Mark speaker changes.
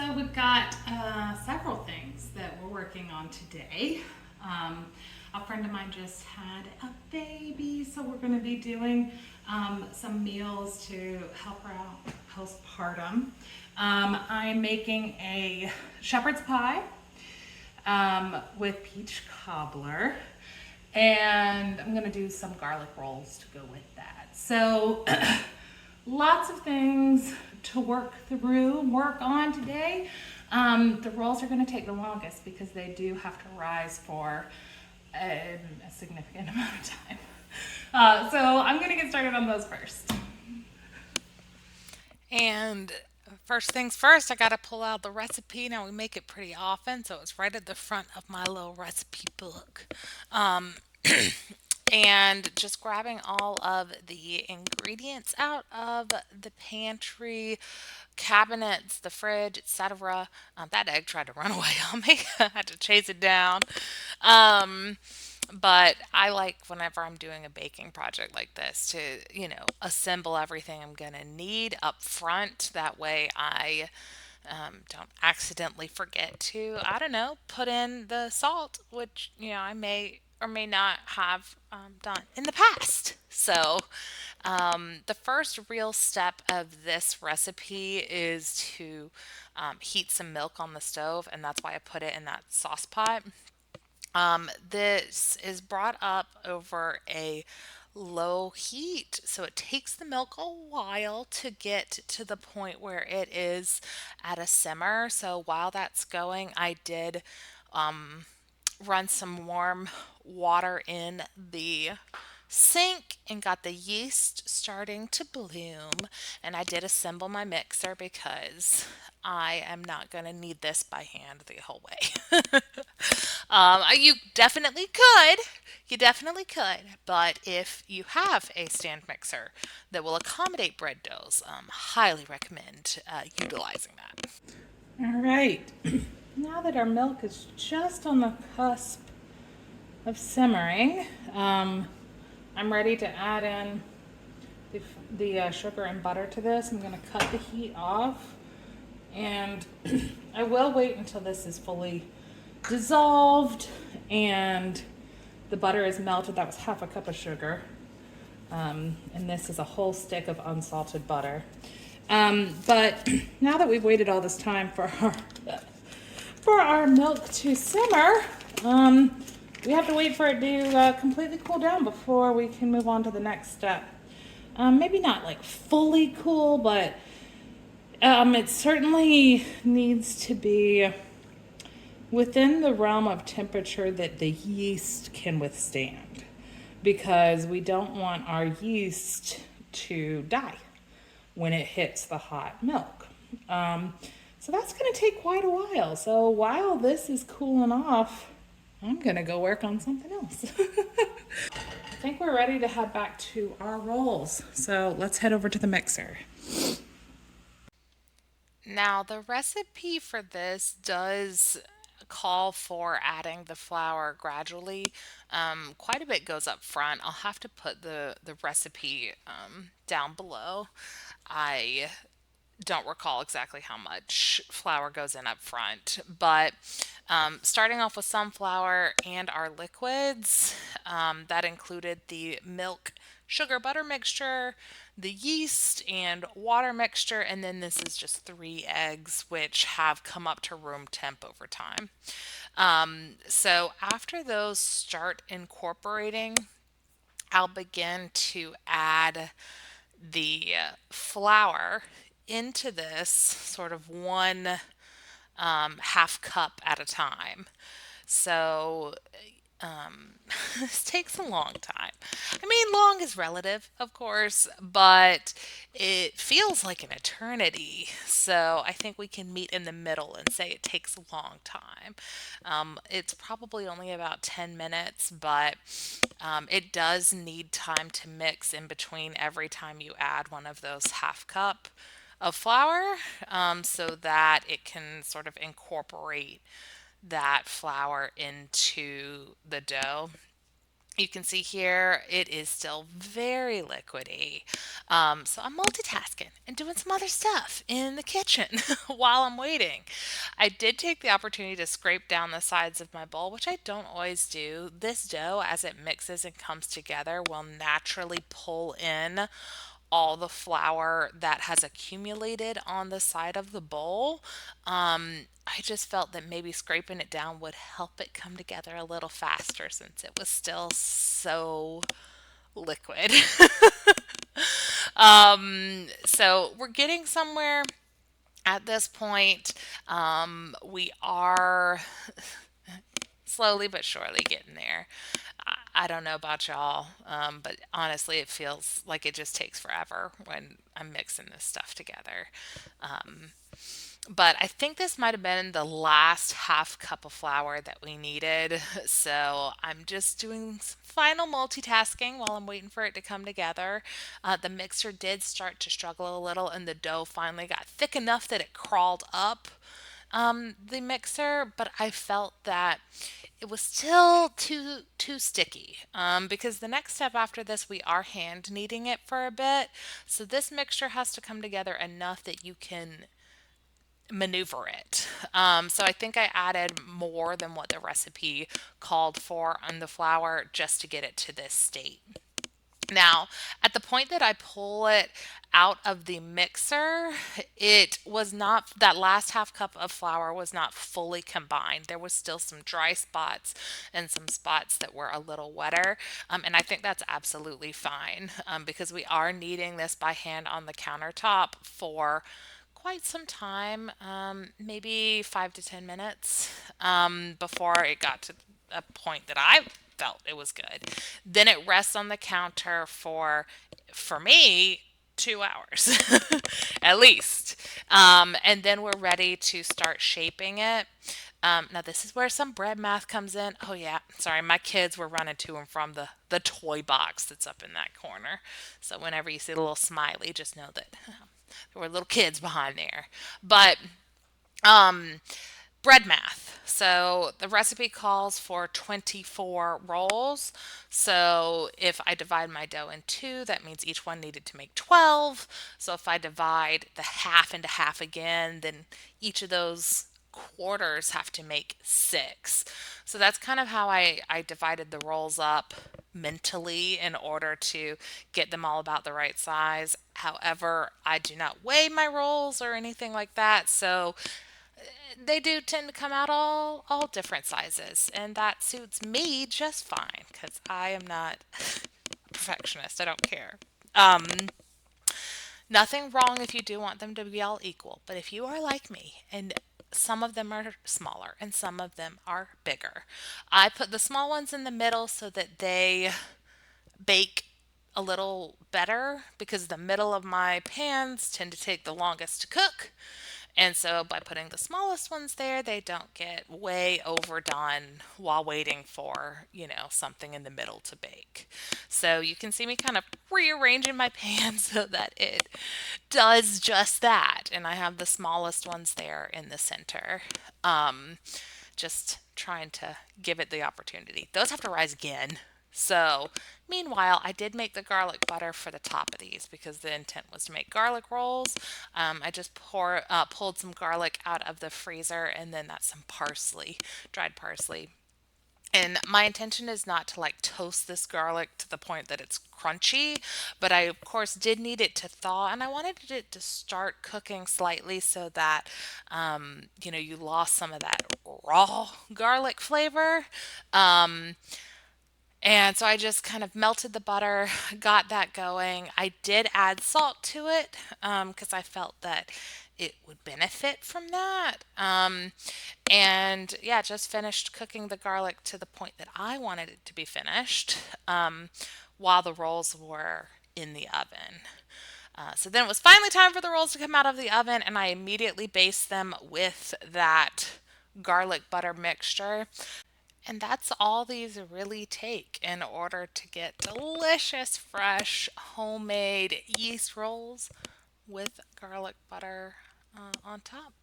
Speaker 1: So we've got several things that we're working on today. Um, a friend of mine just had a baby, so we're going to be doing some meals to help her out postpartum. I'm making a shepherd's pie with peach cobbler, and I'm going to do some garlic rolls to go with that. So lots of things to work through, work on today. The rolls are going to take the longest because they do have to rise for a significant amount of time. So I'm going to get started on those first.
Speaker 2: And first things first, I got to pull out the recipe. Now, we make it pretty often, so it's right at the front of my little recipe book. Um, and just grabbing all of the ingredients out of the pantry, cabinets, the fridge, etc. That egg tried to run away on me. I had to chase it down. Um, but I like whenever I'm doing a baking project like this to, assemble everything I'm going to need up front. That way I don't accidentally forget to, I don't know, put in the salt, which, I may or may not have done in the past. So, the first real step of this recipe is to heat some milk on the stove, and that's why I put it in that sauce pot. This is brought up over a low heat, so it takes the milk a while to get to the point where it is at a simmer. So while that's going, I did run some warm water in the sink and got the yeast starting to bloom. And I did assemble my mixer because I am not going to need this by hand the whole way. You definitely could. You definitely could. But if you have a stand mixer that will accommodate bread doughs, highly recommend utilizing that.
Speaker 1: All right. Now that our milk is just on the cusp of simmering, I'm ready to add in the sugar and butter to this. I'm going to cut the heat off, and I will wait until this is fully dissolved and the butter is melted. That was half a cup of sugar, and this is a whole stick of unsalted butter. But now that we've waited all this time for our milk to simmer, we have to wait for it to completely cool down before we can move on to the next step. Maybe not like fully cool, but it certainly needs to be within the realm of temperature that the yeast can withstand, because we don't want our yeast to die when it hits the hot milk. So that's going to take quite a while. So while this is cooling off, I'm going to go work on something else. I think we're ready to head back to our rolls. So let's head over to the mixer.
Speaker 2: Now, the recipe for this does call for adding the flour gradually. Quite a bit goes up front. I'll have to put the recipe down below. I don't recall exactly how much flour goes in up front, but starting off with some flour and our liquids, that included the milk, sugar, butter mixture, the yeast, and water mixture, and then this is just 3 eggs, which have come up to room temp over time. So after those start incorporating, I'll begin to add the flour into this sort of one half cup at a time. So this takes a long time. I mean, long is relative, of course, but it feels like an eternity. So I think we can meet in the middle and say it takes a long time. It's probably only about 10 minutes, but it does need time to mix in between every time you add one of those half cup of flour, so that it can sort of incorporate that flour into the dough. You can see here it is still very liquidy. So I'm multitasking and doing some other stuff in the kitchen while I'm waiting. I did take the opportunity to scrape down the sides of my bowl, which I don't always do. This dough, as it mixes and comes together, will naturally pull in all the flour that has accumulated on the side of the bowl. I just felt that maybe scraping it down would help it come together a little faster since it was still so liquid. So we're getting somewhere at this point. We are slowly but surely getting there. I don't know about y'all, but honestly, it feels like it just takes forever when I'm mixing this stuff together. But I think this might have been the last half cup of flour that we needed. So I'm just doing some final multitasking while I'm waiting for it to come together. The mixer did start to struggle a little, and the dough finally got thick enough that it crawled up the mixer, but I felt that it was still too sticky. Because the next step after this, we are hand kneading it for a bit. So this mixture has to come together enough that you can maneuver it. So I think I added more than what the recipe called for on the flour just to get it to this state. Now, at the point that I pull it out of the mixer, it was not, that last half cup of flour was not fully combined. There was still some dry spots and some spots that were a little wetter. And I think that's absolutely fine because we are kneading this by hand on the countertop for quite some time, maybe 5 to 10 minutes before it got to a point that I felt it was good. Then it rests on the counter for me, 2 hours at least. And then we're ready to start shaping it. Now this is where some bread math comes in. Oh yeah, sorry, my kids were running to and from the toy box that's up in that corner. So whenever you see a little smiley, just know that there were little kids behind there. But um, bread math. So the recipe calls for 24 rolls. So if I divide my dough in two, that means each one needed to make 12. So if I divide the half into half again, then each of those quarters have to make six. So that's kind of how I divided the rolls up mentally in order to get them all about the right size. However, I do not weigh my rolls or anything like that. So they do tend to come out all different sizes, and that suits me just fine because I am not a perfectionist. I don't care. Um, Nothing wrong if you do want them to be all equal, but if you are like me and some of them are smaller and some of them are bigger, I put the small ones in the middle so that they bake a little better because the middle of my pans tend to take the longest to cook. And so by putting the smallest ones there, they don't get way overdone while waiting for, something in the middle to bake. So you can see me kind of rearranging my pan so that it does just that. And I have the smallest ones there in the center. Just trying to give it the opportunity. Those have to rise again. So, meanwhile, I did make the garlic butter for the top of these because the intent was to make garlic rolls. I just pulled some garlic out of the freezer, and then that's some parsley, dried parsley. And my intention is not to like toast this garlic to the point that it's crunchy, but I, of course, did need it to thaw, and I wanted it to start cooking slightly so that, you lost some of that raw garlic flavor. Um, and so I just kind of melted the butter, got that going. I did add salt to it because I felt that it would benefit from that. And yeah, just finished cooking the garlic to the point that I wanted it to be finished while the rolls were in the oven. So then it was finally time for the rolls to come out of the oven, and I immediately basted them with that garlic butter mixture. And that's all these really take in order to get delicious, fresh, homemade yeast rolls with garlic butter on top.